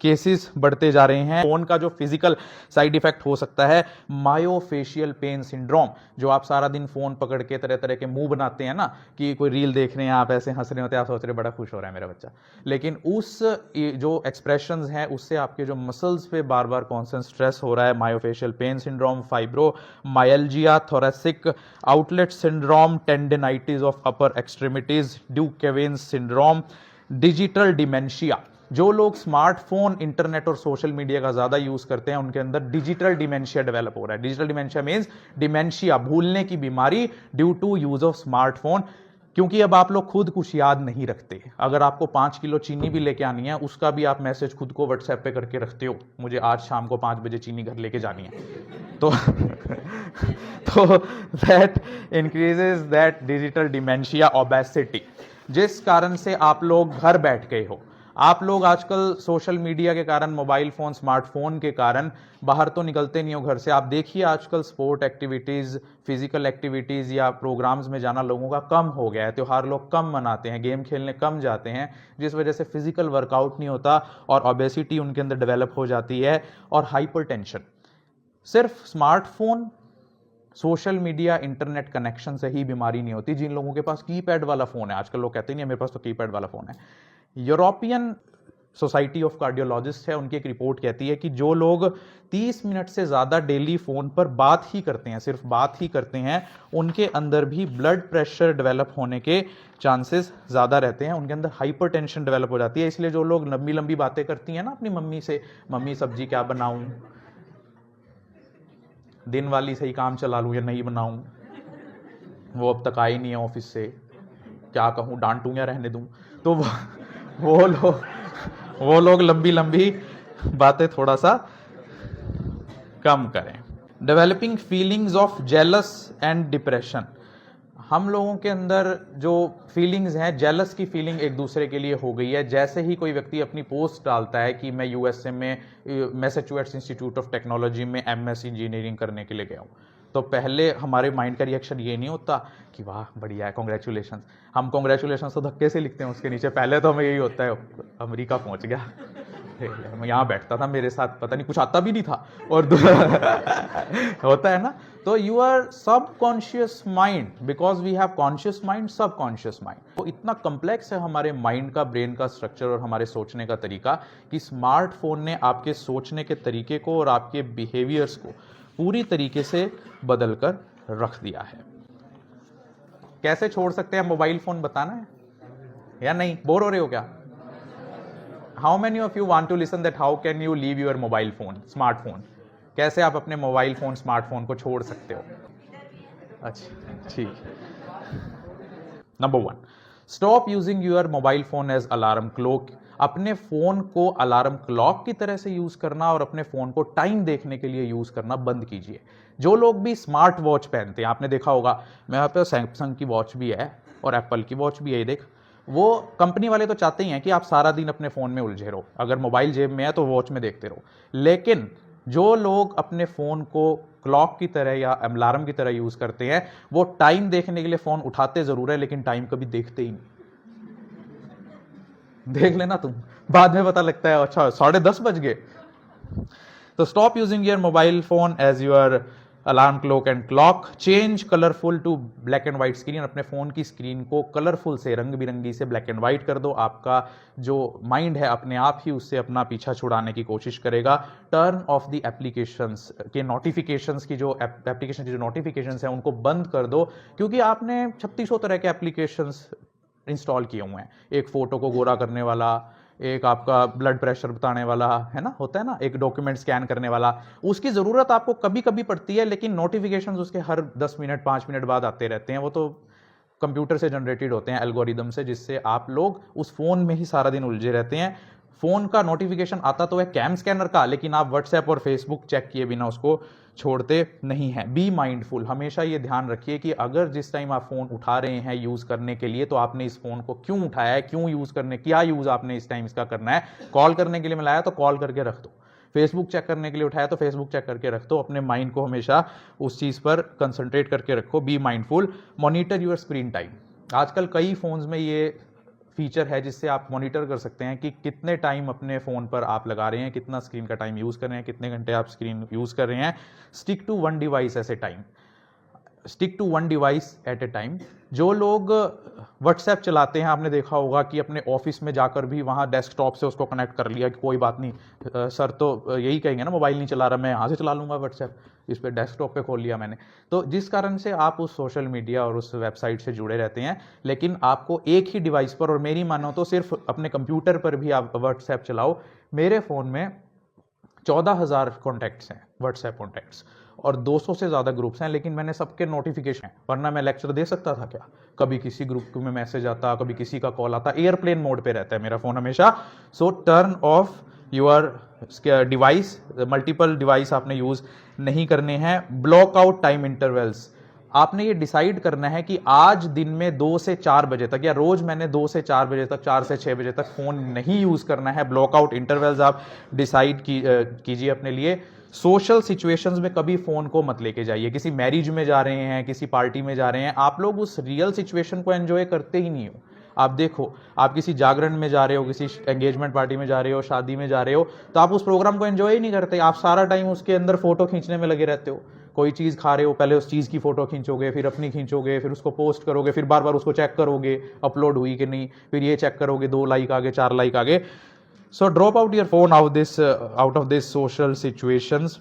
केसेस बढ़ते जा रहे हैं। फोन का जो फिजिकल साइड इफेक्ट हो सकता है मायोफेशियल पेन सिंड्रोम, जो आप सारा दिन फोन पकड़ के तरह तरह के मुंह बनाते हैं ना, कि कोई रील देख रहे हैं आप ऐसे हंस रहे होते हैं, आप सोच रहे बड़ा खुश हो रहा है मेरा बच्चा, लेकिन उस जो एक्सप्रेशंस हैं उससे आपके जो मसल्स पे बार बार कॉन्स्टेंट स्ट्रेस हो रहा है। Myofascial pain syndrome, fibromyalgia, thoracic outlet syndrome, tendinitis of upper extremities, de Quervain's syndrome, digital dementia. जो लोग स्मार्टफोन, इंटरनेट और सोशल मीडिया का ज्यादा यूज करते हैं उनके अंदर डिजिटल डिमेंशिया डेवलप हो रहा है। डिजिटल डिमेंशिया मींस डिमेंशिया, भूलने की बीमारी due to use of smartphone. क्योंकि अब आप लोग खुद कुछ याद नहीं रखते। अगर आपको 5 किलो चीनी भी लेके आनी है, उसका भी आप मैसेज खुद को व्हाट्सएप पे करके रखते हो, मुझे आज शाम को 5 बजे चीनी घर लेके जानी है। तो that increases that digital dementia, obesity, जिस कारण से आप लोग घर बैठ गए हो। आप लोग आजकल सोशल मीडिया के कारण, मोबाइल फोन, स्मार्टफोन के कारण बाहर तो निकलते नहीं हो घर से। आप देखिए आजकल स्पोर्ट एक्टिविटीज, फिजिकल एक्टिविटीज या प्रोग्राम्स में जाना लोगों का कम हो गया है। त्योहार लोग कम मनाते हैं, गेम खेलने कम जाते हैं, जिस वजह से फिजिकल वर्कआउट नहीं होता और ओबेसिटी उनके अंदर डेवलप हो जाती है। और हाइपरटेंशन, सिर्फ smartphone, social media, internet connection से ही बीमारी नहीं होती। जिन लोगों के पास कीपैड वाला फोन है, आजकल लोग कहते नहीं मेरे पास तो कीपैड वाला फोन है। यूरोपियन सोसाइटी ऑफ कार्डियोलॉजिस्ट है, उनकी एक रिपोर्ट कहती है कि जो लोग 30 मिनट से ज्यादा डेली फोन पर बात ही करते हैं, सिर्फ बात ही करते हैं, उनके अंदर भी ब्लड प्रेशर डेवलप होने के चांसेस ज्यादा रहते हैं, उनके अंदर हाइपरटेंशन डेवलप हो जाती है। इसलिए जो लोग लंबी लंबी बातें करती हैं ना अपनी मम्मी से, मम्मी सब्जी क्या बनाऊं, दिन वाली सही काम चला लूं या नहीं बनाऊं, वो अब तक आई नहीं है ऑफिस से, क्या कहूं, डांटूं या रहने दूं, तो वो लोग लंबी लंबी बातें थोड़ा सा कम करें। Developing feelings of jealous and depression, हम लोगों के अंदर जो फीलिंग्स हैं, जेलस की फीलिंग एक दूसरे के लिए हो गई है। जैसे ही कोई व्यक्ति अपनी पोस्ट डालता है कि मैं यूएसए में मैसाचुसेट्स इंस्टीट्यूट ऑफ टेक्नोलॉजी में एमएस इंजीनियरिंग करने के लिए गया हूँ, तो पहले हमारे माइंड का रिएक्शन ये नहीं होता कि वाह बढ़िया है, कॉन्ग्रेचुलेशन। हम कॉन्ग्रेचुलेशन तो धक्के से लिखते हैं उसके नीचे, पहले तो हमें यही होता है अमेरिका पहुंच गया, मैं यहाँ बैठता था, मेरे साथ पता नहीं कुछ आता भी नहीं था, और होता है ना। तो your subconscious mind, because we have conscious mind, subconscious mind, तो इतना कम्प्लेक्स है हमारे माइंड का, ब्रेन का स्ट्रक्चर और हमारे सोचने का तरीका, कि स्मार्टफोन ने आपके सोचने के तरीके को और आपके बिहेवियर्स को पूरी तरीके से बदल कर रख दिया है। कैसे छोड़ सकते हैं मोबाइल फोन, बताना है या नहीं? बोर हो रहे हो क्या? How many of you want to listen that how can you leave your mobile phone, smartphone? कैसे आप अपने मोबाइल फोन, स्मार्टफोन को छोड़ सकते हो? अच्छा ठीक। Number 1, stop using your mobile phone as alarm clock. अपने फोन को अलार्म क्लॉक की तरह से यूज करना और अपने फोन को टाइम देखने के लिए यूज करना बंद कीजिए। जो लोग भी स्मार्ट वॉच पहनते हैं, आपने देखा होगा, मेरे पे सैमसंग की वॉच भी है और एप्पल की वॉच भी है, ये देख, वो कंपनी वाले तो चाहते ही हैं कि आप सारा दिन अपने फोन में उलझे रहो, अगर मोबाइल जेब में है तो वॉच में देखते रहो। लेकिन जो लोग अपने फोन को क्लॉक की तरह या अलार्म की तरह यूज करते हैं, वो टाइम देखने के लिए फोन उठाते जरूर है लेकिन टाइम कभी देखते ही नहीं। देख लेना तुम, बाद में पता लगता है अच्छा 10:30 बज गए। तो stop using your mobile phone as your alarm clock and clock. Change colourful to black and white screen. अपने फोन की स्क्रीन को कलरफुल से, रंग बिरंगी से ब्लैक एंड व्हाइट कर दो। आपका जो माइंड है अपने आप ही उससे अपना पीछा छुड़ाने की कोशिश करेगा। टर्न ऑफ द एप्लीकेशंस के नोटिफिकेशंस की, जो एप्लीकेशन की जो नोटिफिकेशंस हैं उनको बंद कर दो, क्योंकि आपने 3600 तरह के एप्लीकेशंस इंस्टॉल किए हुए हैं। एक फोटो को गोरा करने वाला, एक आपका ब्लड प्रेशर बताने वाला, है ना, होता है ना, एक डॉक्यूमेंट स्कैन करने वाला। उसकी जरूरत आपको कभी कभी पड़ती है, लेकिन नोटिफिकेशंस उसके हर 10 मिनट 5 मिनट बाद आते रहते हैं। वो तो कंप्यूटर से जनरेटेड होते हैं, एल्गोरिदम से, जिससे आप लोग उस फोन में ही सारा दिन उलझे रहते हैं। फोन का नोटिफिकेशन आता तो है कैम स्कैनर का, लेकिन आप व्हाट्सएप और फेसबुक चेक किए बिना उसको छोड़ते नहीं हैं। Be mindful. हमेशा ये ध्यान रखिए कि अगर जिस टाइम आप फोन उठा रहे हैं यूज करने के लिए, तो आपने इस फोन को क्यों उठाया है, क्यों यूज करने, क्या यूज आपने इस टाइम इसका करना है। कॉल करने के लिए मिलाया तो कॉल करके रख दो, फेसबुक चेक करने के लिए उठाया तो फेसबुक चेक करके रख दो। अपने माइंड को हमेशा उस चीज पर कंसंट्रेट करके रखो। Be mindful. Monitor your screen time. आजकल कई फोन्स में ये फीचर है जिससे आप मॉनिटर कर सकते हैं कि कितने टाइम अपने फ़ोन पर आप लगा रहे हैं, कितना स्क्रीन का टाइम यूज़ कर रहे हैं, कितने घंटे आप स्क्रीन यूज़ कर रहे हैं। Stick to one device at a time, stick to one device at a time. जो लोग व्हाट्सएप चलाते हैं, आपने देखा होगा कि अपने ऑफिस में जाकर भी वहाँ डेस्कटॉप से उसको कनेक्ट कर लिया कि कोई बात नहीं सर तो यही कहेंगे ना मोबाइल नहीं चला रहा, मैं यहाँ से चला लूँगा व्हाट्सएप, इस पर डेस्कटॉप पे खोल लिया मैंने। तो जिस कारण से आप उस सोशल मीडिया और उस वेबसाइट से जुड़े रहते हैं, लेकिन आपको एक ही डिवाइस पर, और मेरी मानो तो सिर्फ अपने कंप्यूटर पर भी आप व्हाट्सएप चलाओ। मेरे फ़ोन में 14,000 कॉन्टैक्ट्स हैं, व्हाट्सएप कॉन्टैक्ट्स, और 200 से ज़्यादा ग्रुप्स हैं, लेकिन मैंने सबके नोटिफिकेशन, वरना मैं लेक्चर दे सकता था क्या। कभी किसी ग्रुप में मैसेज आता, कभी किसी का कॉल आता, एयरप्लेन मोड पे रहता है मेरा फ़ोन हमेशा। सो turn off your device, multiple device आपने यूज़ नहीं करने हैं। ब्लॉक आउट टाइम इंटरवल्स, आपने ये डिसाइड करना है कि आज दिन में 2 से 4 बजे तक, या रोज मैंने 2 से 4 बजे तक, 4 से 6 बजे तक फोन नहीं यूज करना है। ब्लॉकआउट इंटरवल्स आप डिसाइड कीजिए अपने लिए। सोशल सिचुएशंस में कभी फोन को मत लेके जाइए। किसी मैरिज में जा रहे हैं, किसी पार्टी में जा रहे हैं, आप लोग उस रियल सिचुएशन को एंजॉय करते ही नहीं हो। आप देखो, आप किसी जागरण में जा रहे हो, किसी एंगेजमेंट पार्टी में जा रहे हो, शादी में जा रहे हो, तो आप उस प्रोग्राम को एंजॉय ही नहीं करते। आप सारा टाइम उसके अंदर फोटो खींचने में लगे रहते हो। कोई चीज़ खा रहे हो, पहले उस चीज़ की फोटो खींचोगे, फिर अपनी खींचोगे, फिर उसको पोस्ट करोगे, फिर बार बार उसको चेक करोगे अपलोड हुई कि नहीं, फिर ये चेक करोगे 2 लाइक आगे, 4 लाइक आगे। So drop out your phone out of this social situations.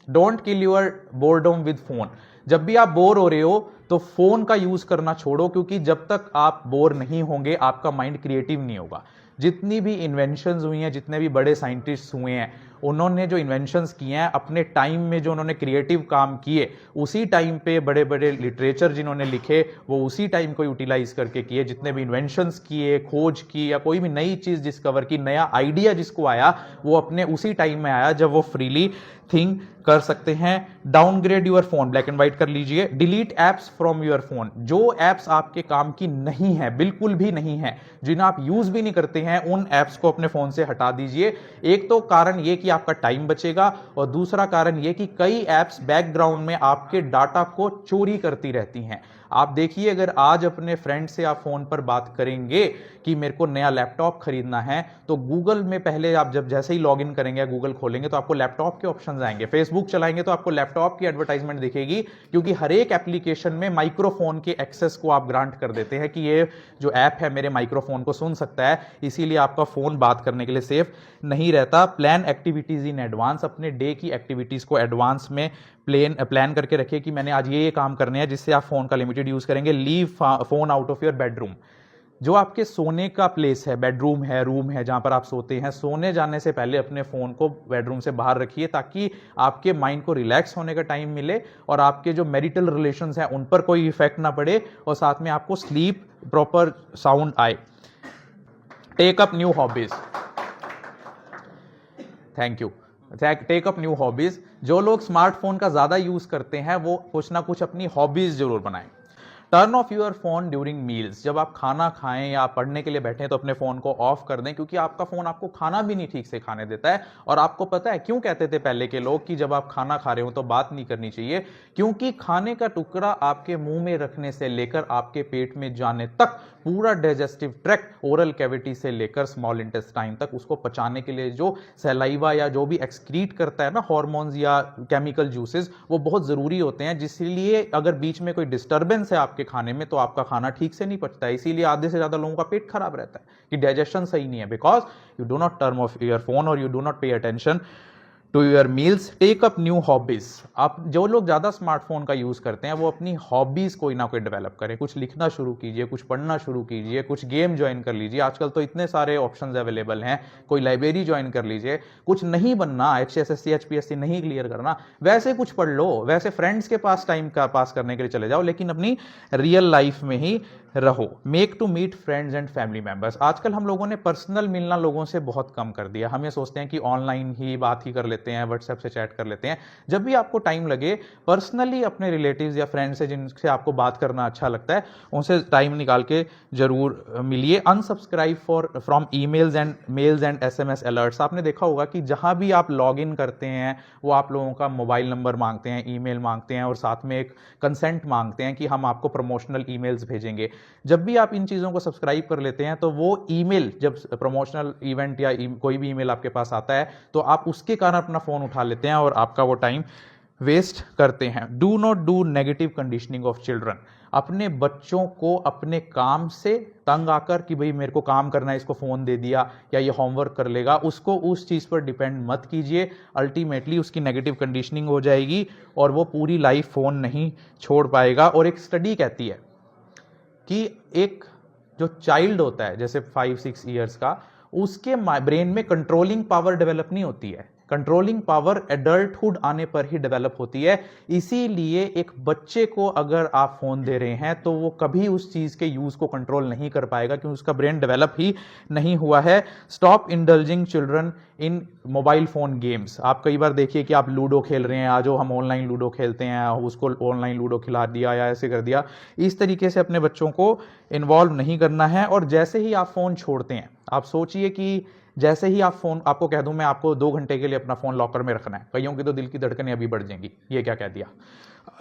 Don't kill your boredom with phone. जब भी आप बोर हो रहे हो तो फोन का यूज करना छोड़ो, क्योंकि जब तक आप बोर नहीं होंगे आपका माइंड क्रिएटिव नहीं होगा। जितनी भी इन्वेंशंस हुई हैं, जितने भी बड़े साइंटिस्ट हुए हैं, उन्होंने जो इन्वेंशंस किए हैं अपने टाइम में, जो उन्होंने क्रिएटिव काम किए, उसी टाइम पे बड़े बड़े लिटरेचर जिन्होंने लिखे वो उसी टाइम को यूटिलाइज करके किए। जितने भी इन्वेंशंस किए, खोज की, या कोई भी नई चीज डिस्कवर की, नया आइडिया जिसको आया, वो अपने उसी टाइम में आया जब वो फ्रीली थिंक कर सकते हैं। Downgrade your phone, black and white कर लीजिए। Delete apps from your phone. जो एप्स आपके काम की नहीं है, बिल्कुल भी नहीं है, जिन्हें आप यूज भी नहीं करते हैं, उन एप्स को अपने फोन से हटा दीजिए। एक तो कारण ये कि आपका टाइम बचेगा, और दूसरा कारण ये कि कई एप्स बैकग्राउंड में आपके डाटा को चोरी करती रहती हैं। आप देखिए, अगर आज अपने फ्रेंड से आप फोन पर बात करेंगे कि मेरे को नया लैपटॉप खरीदना है, तो गूगल में पहले आप जब जैसे ही लॉगिन करेंगे, गूगल खोलेंगे, तो आपको लैपटॉप के ऑप्शंस आएंगे। फेसबुक चलाएंगे तो आपको लैपटॉप की एडवर्टाइजमेंट दिखेगी, क्योंकि हर एक एप्लीकेशन में माइक्रोफोन के एक्सेस को आप ग्रांट कर देते हैं कि ये जो ऐप है मेरे माइक्रोफोन को सुन सकता है, इसीलिए आपका फोन बात करने के लिए सेफ नहीं रहता। Plan activities in advance. अपने डे की एक्टिविटीज को एडवांस में प्लान करके रखिए कि मैंने आज ये काम करने हैं, जिससे आप फोन का लिमिटेड यूज करेंगे। Leave phone out of your bedroom. जो आपके सोने का प्लेस है, बेडरूम है, रूम है, जहां पर आप सोते हैं, सोने जाने से पहले अपने फोन को बेडरूम से बाहर रखिए, ताकि आपके माइंड को रिलैक्स होने का टाइम मिले और आपके जो मैरिटल रिलेशंस हैं उन पर कोई इफेक्ट ना पड़े, और साथ में आपको स्लीप प्रॉपर साउंड आए। Take up new hobbies. Thank you. Take up new hobbies. जो लोग स्मार्टफोन का ज्यादा यूज करते हैं वो कुछ ना कुछ अपनी हॉबीज जरूर बनाएं। Turn off your phone during meals. जब आप खाना खाएं या पढ़ने के लिए बैठें तो अपने फोन को ऑफ कर दें, क्योंकि आपका फोन आपको खाना भी नहीं ठीक से खाने देता है। और आपको पता है क्यों कहते थे पहले के लोग कि जब आप खाना खा रहे हो तो बात नहीं करनी चाहिए? क्योंकि खाने का टुकड़ा आपके मुंह में रखने से लेकर आपके पेट में जाने तक पूरा डाइजेस्टिव ट्रैक्ट, ओरल कैविटी से लेकर स्मॉल इंटेस्टाइन तक, उसको पचाने के लिए जो सैलाइवा या जो भी एक्सक्रीट करता है ना, हार्मोन्स या केमिकल जूसेस, वो बहुत जरूरी होते हैं। जिसलिए अगर बीच में कोई डिस्टर्बेंस है आपके खाने में तो आपका खाना ठीक से नहीं पचता है। इसीलिए आधे से ज्यादा लोगों का पेट खराब रहता है कि डाइजेशन सही नहीं है, because you do not turn off your phone और you do not pay attention to your meals. Take up new hobbies. आप जो लोग ज्यादा स्मार्टफोन का यूज करते हैं वो अपनी हॉबीज कोई ना कोई डेवलप करें। कुछ लिखना शुरू कीजिए, कुछ पढ़ना शुरू कीजिए, कुछ गेम ज्वाइन कर लीजिए। आजकल तो इतने सारे ऑप्शंस अवेलेबल हैं, कोई लाइब्रेरी ज्वाइन कर लीजिए। कुछ नहीं बनना, HSSC HPSC नहीं क्लियर करना, वैसे कुछ पढ़ लो, वैसे फ्रेंड्स के पास टाइम का पास करने के लिए चले जाओ, लेकिन अपनी रियल लाइफ में ही रहो। Make to meet friends and family members. आजकल हम लोगों ने पर्सनल मिलना लोगों से बहुत कम कर दिया। हम ये सोचते हैं कि ऑनलाइन ही बात ही कर लेते हैं, व्हाट्सएप से चैट कर लेते हैं। जब भी आपको टाइम लगे, पर्सनली अपने रिलेटिव्स या फ्रेंड्स से जिनसे आपको बात करना अच्छा लगता है, उनसे टाइम निकाल के जरूर मिलिए। Unsubscribe from emails and mails and SMS alerts. आपने देखा होगा कि जहां भी आप लॉग इन करते हैं वो आप लोगों का मोबाइल नंबर मांगते हैं, ईमेल मांगते हैं, और साथ में एक कंसेंट मांगते हैं कि हम आपको प्रमोशनल ईमेल्स भेजेंगे। जब भी आप इन चीज़ों को सब्सक्राइब कर लेते हैं तो वो ईमेल, जब प्रमोशनल इवेंट या कोई भी ईमेल आपके पास आता है तो आप उसके कारण अपना फ़ोन उठा लेते हैं और आपका वो टाइम वेस्ट करते हैं। Do not do negative conditioning of children. अपने बच्चों को अपने काम से तंग आकर कि भाई मेरे को काम करना है, इसको फ़ोन दे दिया या ये होमवर्क कर लेगा, उसको उस चीज़ पर डिपेंड मत कीजिए। अल्टीमेटली उसकी नेगेटिव कंडीशनिंग हो जाएगी और वो पूरी लाइफ फ़ोन नहीं छोड़ पाएगा। और एक स्टडी कहती है कि एक जो चाइल्ड होता है जैसे 5-6 ईयर्स का, उसके ब्रेन में कंट्रोलिंग पावर डेवलप नहीं होती है। कंट्रोलिंग पावर एडल्टहुड आने पर ही डेवलप होती है। इसीलिए एक बच्चे को अगर आप फोन दे रहे हैं तो वो कभी उस चीज के यूज को कंट्रोल नहीं कर पाएगा क्योंकि उसका ब्रेन डेवलप ही नहीं हुआ है। Stop indulging children in mobile phone games. आप कई बार देखिए कि आप लूडो खेल रहे हैं, आज हम ऑनलाइन लूडो खेलते हैं, उसको ऑनलाइन लूडो खिला दिया या ऐसे कर दिया। इस तरीके से अपने बच्चों को इन्वॉल्व नहीं करना है। और जैसे ही आप फोन छोड़ते हैं, आप सोचिए कि जैसे ही आप फोन, आपको कह दूं मैं आपको 2 घंटे के लिए अपना फोन लॉकर में रखना है, कईयों की तो दिल की धड़कनें अभी बढ़ जाएंगी, ये क्या कह दिया।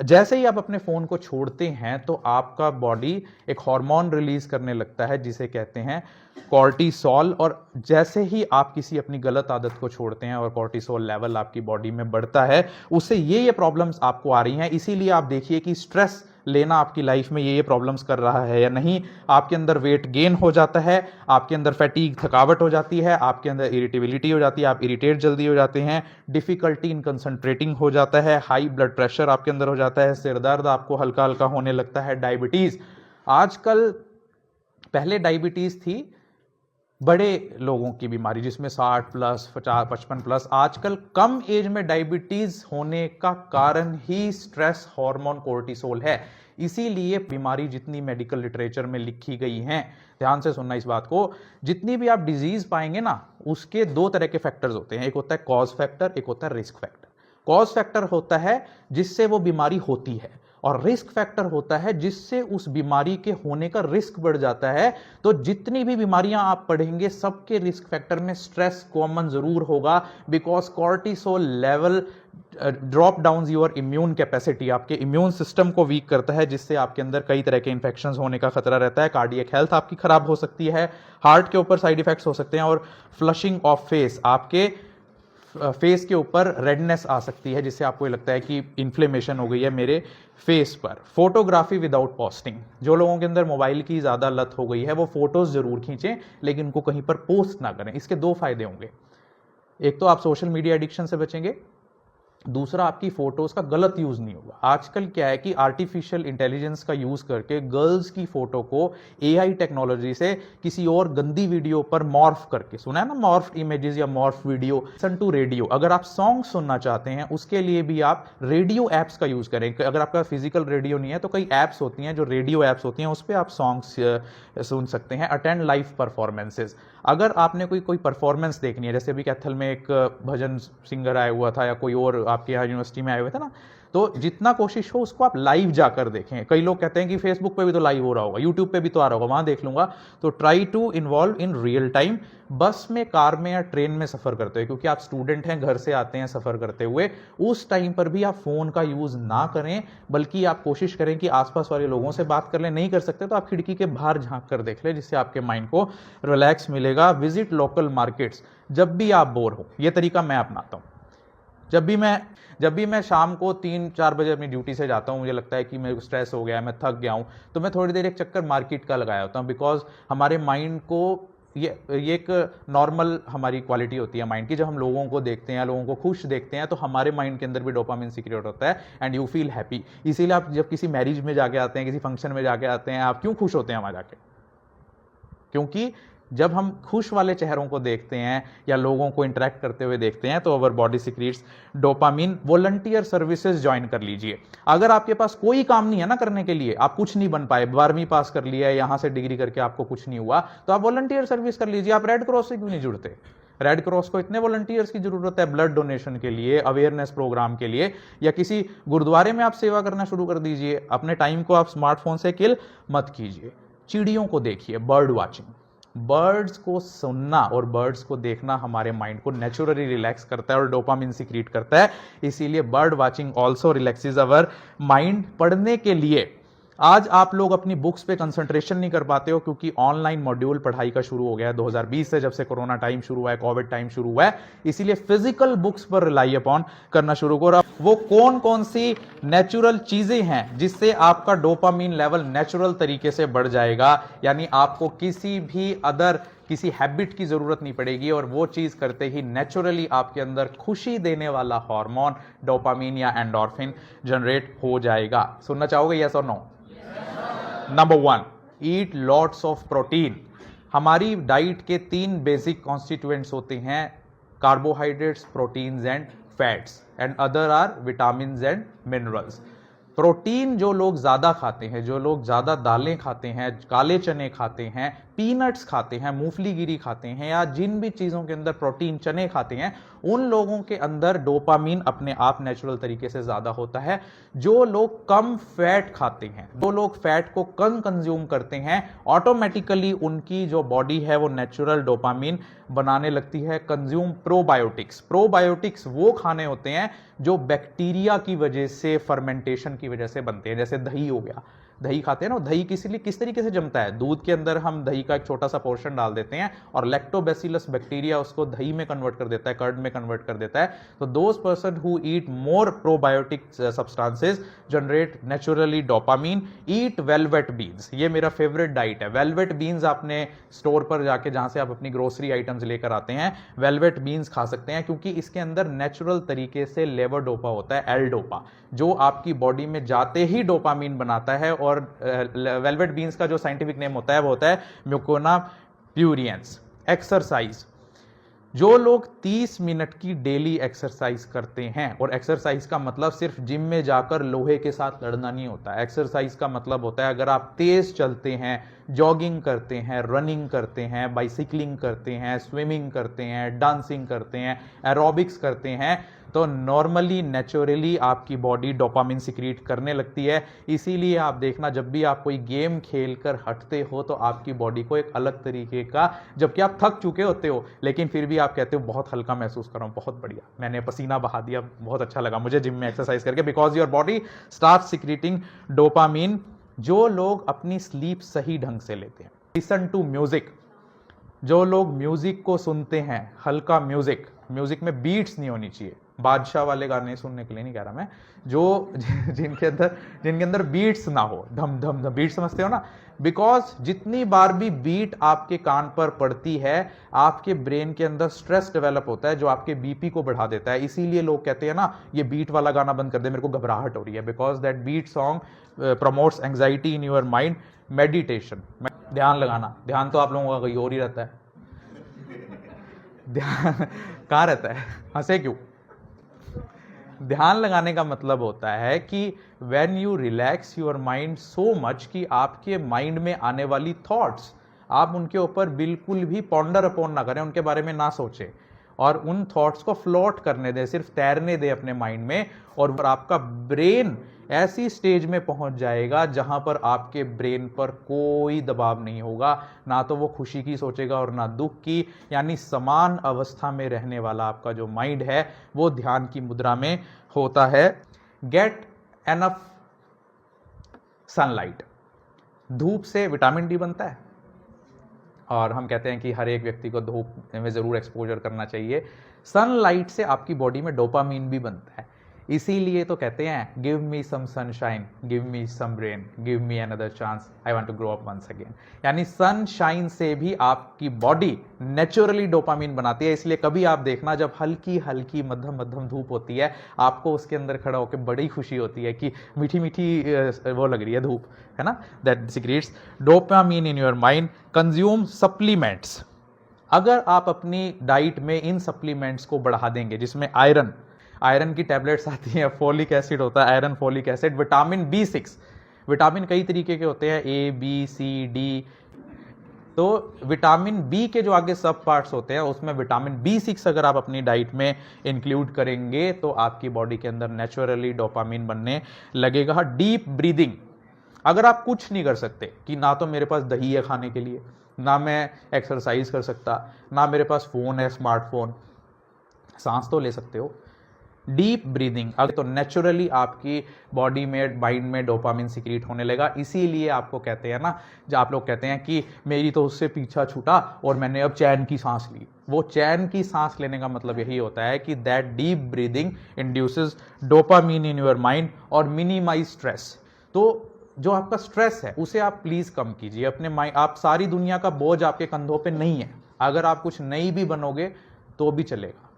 जैसे ही आप अपने फोन को छोड़ते हैं तो आपका बॉडी एक हार्मोन रिलीज करने लगता है जिसे कहते हैं कॉर्टिसोल। और जैसे ही आप किसी अपनी गलत आदत को छोड़ते हैं और कॉर्टिसोल लेवल आपकी बॉडी में बढ़ता है, उससे ये प्रॉब्लम्स आपको आ रही हैं। इसीलिए आप देखिए कि स्ट्रेस लेना आपकी लाइफ में ये प्रॉब्लम्स कर रहा है या नहीं। आपके अंदर वेट गेन हो जाता है, आपके अंदर फैटीग, थकावट हो जाती है, आपके अंदर इरिटेबिलिटी हो जाती है, आप इरिटेट जल्दी हो जाते हैं, डिफिकल्टी इन कंसंट्रेटिंग हो जाता है, हाई ब्लड प्रेशर आपके अंदर हो जाता है, सिर दर्द आपको हल्का हल्का होने लगता है, डायबिटीज। आजकल, पहले डायबिटीज थी बड़े लोगों की बीमारी जिसमें 60 प्लस 50-55 प्लस, आजकल कम एज में डायबिटीज होने का कारण ही स्ट्रेस हार्मोन कोर्टिसोल है। इसीलिए बीमारी जितनी मेडिकल लिटरेचर में लिखी गई हैं, ध्यान से सुनना इस बात को, जितनी भी आप डिजीज पाएंगे ना, उसके 2 तरह के फैक्टर्स होते हैं। एक होता है कॉज फैक्टर, एक होता है रिस्क फैक्टर। कॉज फैक्टर होता है जिससे वो बीमारी होती है, और रिस्क फैक्टर होता है जिससे उस बीमारी के होने का रिस्क बढ़ जाता है। तो जितनी भी बीमारियां आप पढ़ेंगे, सबके रिस्क फैक्टर में स्ट्रेस कॉमन जरूर होगा, because cortisol level drop down your immune capacity, आपके इम्यून सिस्टम को वीक करता है, जिससे आपके अंदर कई तरह के इंफेक्शंस होने का खतरा रहता है। कार्डियक हेल्थ आपकी खराब हो सकती है, हार्ट के ऊपर साइड इफेक्ट्स हो सकते हैं, और फ्लशिंग ऑफ फेस, आपके फेस के ऊपर रेडनेस आ सकती है, जिससे आपको लगता है कि इन्फ्लेमेशन हो गई है मेरे फेस पर। फोटोग्राफी विदाउट पोस्टिंग, जो लोगों के अंदर मोबाइल की ज़्यादा लत हो गई है वो फोटोज जरूर खींचें लेकिन उनको कहीं पर पोस्ट ना करें। इसके 2 फायदे होंगे, एक तो आप सोशल मीडिया एडिक्शन से बचेंगे, दूसरा आपकी फोटोज का गलत यूज नहीं होगा। आजकल क्या है कि आर्टिफिशियल इंटेलिजेंस का यूज करके गर्ल्स की फोटो को एआई टेक्नोलॉजी से किसी और गंदी वीडियो पर मॉर्फ करके, सुना है ना मॉर्फ इमेजेस या morph video. Listen to radio, अगर आप सॉन्ग सुनना चाहते हैं उसके लिए भी आप रेडियो एप्स का यूज करें। अगर आपका फिजिकल रेडियो नहीं है तो कई एप्स होती हैं जो रेडियो एप्स होती हैं, उस पर आप सॉन्ग्स सुन सकते हैं। अटेंड लाइव परफॉर्मेंसेज, अगर आपने कोई परफॉर्मेंस देखनी है, जैसे अभी कैथल में एक भजन सिंगर आया हुआ था या कोई और आपके यहाँ यूनिवर्सिटी में आए हुए थे ना, तो जितना कोशिश हो उसको आप लाइव जाकर देखें। कई लोग कहते हैं कि फेसबुक पे भी तो लाइव हो रहा होगा, यूट्यूब पे भी तो आ रहा होगा, वहां देख लूंगा। तो try to involve in real time. Bus में, कार में या ट्रेन में सफर करते हुए, क्योंकि आप स्टूडेंट हैं, घर से आते हैं सफर करते हुए, उस टाइम पर भी आप फोन का यूज ना करें, बल्कि आप कोशिश करें कि आसपास वाले लोगों से बात कर लें। नहीं कर सकते तो आप खिड़की के बाहर झांक कर देख लें, जिससे आपके माइंड को रिलैक्स मिलेगा। विजिट लोकल मार्केट्स, जब भी आप बोर हो, यह तरीका मैं अपनाता हूं। जब भी मैं शाम को 3-4 बजे अपनी ड्यूटी से जाता हूँ, मुझे लगता है कि मेरे को स्ट्रेस हो गया है, मैं थक गया हूँ, तो मैं थोड़ी देर एक चक्कर मार्केट का लगाया होता हूँ। बिकॉज हमारे माइंड को ये एक नॉर्मल हमारी क्वालिटी होती है माइंड की, जब हम लोगों को देखते हैं, लोगों को खुश देखते हैं, तो हमारे माइंड के अंदर भी डोपामिन सीक्रेट होता है एंड यू फील हैप्पी। इसीलिए आप जब किसी मैरिज में जाके आते हैं, किसी फंक्शन में जाके आते हैं, आप क्यों खुश होते हैं वहां जाके? क्योंकि जब हम खुश वाले चेहरों को देखते हैं या लोगों को इंटरेक्ट करते हुए देखते हैं तो our body secrets dopamine. Volunteer services join कर लीजिए। अगर आपके पास कोई काम नहीं है ना करने के लिए, आप कुछ नहीं बन पाए, 12वीं पास कर लिया है, यहां से डिग्री करके आपको कुछ नहीं हुआ, तो आप वॉलंटियर सर्विस कर लीजिए। आप रेड क्रॉस से क्यों नहीं जुड़ते? रेड क्रॉस को इतने वॉलंटियर्स की जरूरत है ब्लड डोनेशन के लिए, अवेयरनेस प्रोग्राम के लिए, या किसी गुरुद्वारे में आप सेवा करना शुरू कर दीजिए। अपने टाइम को आप स्मार्टफोन से किल मत कीजिए। चिड़ियों को देखिए, बर्ड वाचिंग। बर्ड्स को सुनना और बर्ड्स को देखना हमारे माइंड को नेचुरली रिलैक्स करता है और डोपामिन सीक्रेट करता है। इसीलिए bird watching also relaxes our mind. पढ़ने के लिए आज आप लोग अपनी बुक्स पे कंसंट्रेशन नहीं कर पाते हो क्योंकि ऑनलाइन मॉड्यूल पढ़ाई का शुरू हो गया है 2020 से, जब से कोरोना टाइम शुरू हुआ है, कोविड टाइम शुरू हुआ है, इसीलिए फिजिकल बुक्स पर रिलाई अपॉन करना शुरू करो। वो कौन कौन सी नेचुरल चीजें हैं जिससे आपका डोपामीन लेवल नेचुरल तरीके से बढ़ जाएगा, यानी आपको किसी हैबिट की जरूरत नहीं पड़ेगी और वो चीज करते ही नेचुरली आपके अंदर खुशी देने वाला हार्मोन डोपामीन या एंडोर्फिन जनरेट हो जाएगा। सुनना चाहोगे यस और no? Number 1, eat lots of protein. हमारी डाइट के 3 बेसिक कॉन्स्टिट्यूएंट्स होते हैं, carbohydrates, proteins and fats, and other are vitamins and minerals. Protein जो लोग ज्यादा खाते हैं, जो लोग ज्यादा दालें खाते हैं, काले चने खाते हैं, पीनट्स खाते हैं, मूंगफलीगिरी खाते हैं, या जिन भी चीजों के अंदर प्रोटीन चने खाते हैं, उन लोगों के अंदर डोपामीन अपने आप नेचुरल तरीके से ज्यादा होता है। जो लोग कम फैट खाते हैं, जो लोग फैट को कम कंज्यूम करते हैं, ऑटोमेटिकली उनकी जो बॉडी है वो नेचुरल डोपामीन बनाने लगती है। Consume probiotics. प्रोबायोटिक्स वो खाने होते हैं जो बैक्टीरिया की वजह से, फर्मेंटेशन की वजह से बनते हैं। जैसे दही हो गया, दही खाते हैं ना, दही किस तरीके से जमता है? दूध के अंदर हम दही का एक छोटा सा पोर्शन डाल देते हैं और लैक्टोबैसिलस बैक्टीरिया उसको दही में कन्वर्ट कर देता है, कर्ड में कन्वर्ट कर देता है। तो those person who eat more probiotic substances generate naturally dopamine. Eat velvet beans, ये मेरा फेवरेट डाइट है। वेलवेट बीन्स आपने स्टोर पर जाके, जहां से आप अपनी ग्रोसरी आइटम्स लेकर आते हैं, वेलवेट बीन्स खा सकते हैं क्योंकि इसके अंदर नेचुरल तरीके से लेवोडोपा होता है, एल डोपा, जो आपकी बॉडी में जाते ही डोपामीन बनाता है। और वेलवेट बीन्स का जो साइंटिफिक नेम होता है वो होता है म्यूकोना प्यूरियंस। एक्सरसाइज, जो लोग 30 मिनट की डेली एक्सरसाइज करते हैं, और एक्सरसाइज का मतलब सिर्फ जिम में जाकर लोहे के साथ लड़ना नहीं होता। एक्सरसाइज का मतलब होता है अगर आप तेज चलते हैं, जॉगिंग करते हैं, रनिंग करते हैं, बाइसिकलिंग करते हैं, स्विमिंग करते हैं, डांसिंग करते हैं, एरोबिक्स करते हैं, तो नॉर्मली नेचुरली आपकी बॉडी डोपामिन सिक्रीट करने लगती है। इसीलिए आप देखना, जब भी आप कोई गेम खेलकर हटते हो तो आपकी बॉडी को एक अलग तरीके का, जबकि आप थक चुके होते हो लेकिन फिर भी आप कहते हो बहुत हल्का महसूस कर रहा हूं, बहुत बढ़िया, मैंने पसीना बहा दिया, बहुत अच्छा लगा मुझे जिम में एक्सरसाइज करके, because your body start secreting dopamine. जो लोग अपनी स्लीप सही ढंग से लेते हैं, लिसन टू म्यूजिक। जो लोग म्यूजिक को सुनते हैं, हल्का म्यूजिक, म्यूजिक में बीट्स नहीं होनी चाहिए, बादशाह वाले गाने सुनने के लिए नहीं कह रहा मैं, जो जिनके अंदर बीट्स ना हो, धम धम धम, बीट समझते हो ना? बिकॉज जितनी बार भी बीट आपके कान पर पड़ती है, आपके ब्रेन के अंदर स्ट्रेस डेवलप होता है जो आपके बीपी को बढ़ा देता है। इसीलिए लोग कहते हैं ना, ये बीट वाला गाना बंद कर दे, मेरे को घबराहट हो रही है, because that beat song promotes anxiety in your mind. Meditation, ध्यान लगाना, ध्यान तो आप लोगों का कहीं और ही रहता है, ध्यान कहाँ रहता है? हंसे क्यों? ध्यान लगाने का मतलब होता है कि when you relax your mind so much कि आपके माइंड में आने वाली थॉट्स, आप उनके ऊपर बिल्कुल भी पॉन्डर अपॉन ना करें, उनके बारे में ना सोचें और उन थॉट्स को फ्लोट करने दें, सिर्फ तैरने दें अपने माइंड में, और आपका ब्रेन ऐसी स्टेज में पहुंच जाएगा जहां पर आपके ब्रेन पर कोई दबाव नहीं होगा, ना तो वो खुशी की सोचेगा और ना दुख की, यानी समान अवस्था में रहने वाला आपका जो माइंड है वो ध्यान की मुद्रा में होता है। Get enough sunlight. धूप से विटामिन डी बनता है और हम कहते हैं कि हर एक व्यक्ति को धूप में जरूर एक्सपोजर करना चाहिए। सनलाइट से आपकी बॉडी में डोपामीन भी बनता है, इसीलिए तो कहते हैं give me some sunshine, give me some rain, give me another chance, I want to grow up once again. यानी सनशाइन से भी आपकी बॉडी नेचुरली डोपामीन बनाती है। इसलिए कभी आप देखना, जब हल्की हल्की मध्यम मध्यम धूप होती है, आपको उसके अंदर खड़ा होकर बड़ी खुशी होती है कि मीठी मीठी वो लग रही है धूप, है ना? That secretes dopamine in your mind. Consume supplements. अगर आप अपनी डाइट में इन सप्लीमेंट्स को बढ़ा देंगे, जिसमें आयरन की टैबलेट्स आती हैं, फोलिक एसिड होता है, iron folic acid, vitamin B6, vitamin कई तरीके के होते हैं, A, B, C, D, तो विटामिन बी के जो आगे सब पार्ट्स होते हैं उसमें विटामिन B6 अगर आप अपनी डाइट में इंक्लूड करेंगे तो आपकी बॉडी के अंदर नेचुरली डोपामिन बनने लगेगा। Deep breathing. अगर आप कुछ नहीं कर सकते कि ना तो मेरे पास दही है खाने के लिए, ना मैं एक्सरसाइज कर सकता, ना मेरे पास फोन है स्मार्टफोन, सांस तो ले सकते हो, डीप ब्रीदिंग, अगर तो नेचुरली आपकी बॉडी में, माइंड में डोपामिन सिक्रीट होने लगा। इसीलिए आपको कहते हैं ना, जो आप लोग कहते हैं कि मेरी तो उससे पीछा छूटा और मैंने अब चैन की सांस ली। वो चैन की सांस लेने का मतलब यही होता है कि that deep breathing induces dopamine in your mind और मिनिमाइज स्ट्रेस। तो जो आपका स्ट्रेस है उसे आप प्लीज कम कीजिए अपने माइंड। आप सारी दुनिया का बोझ आपके कंधों पे नहीं है। अगर आप कुछ नहीं भी बनोगे तो भी चलेगा।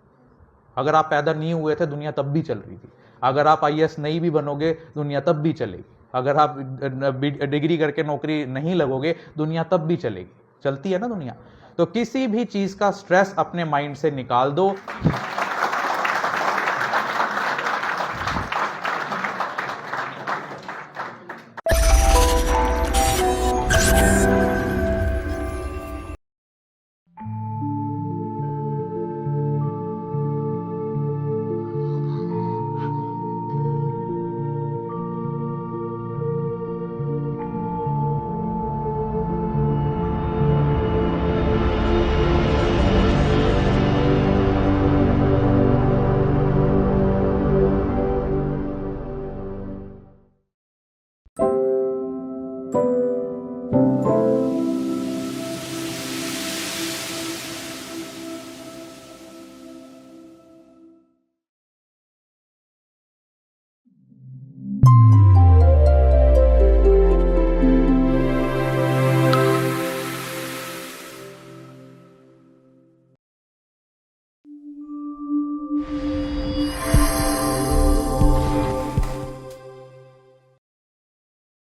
अगर आप पैदा नहीं हुए थे, दुनिया तब भी चल रही थी। अगर आप आईएएस नहीं भी बनोगे, दुनिया तब भी चलेगी। अगर आप डिग्री करके नौकरी नहीं लगोगे, दुनिया तब भी चलेगी। चलती है ना दुनिया। तो किसी भी चीज का स्ट्रेस अपने माइंड से निकाल दो।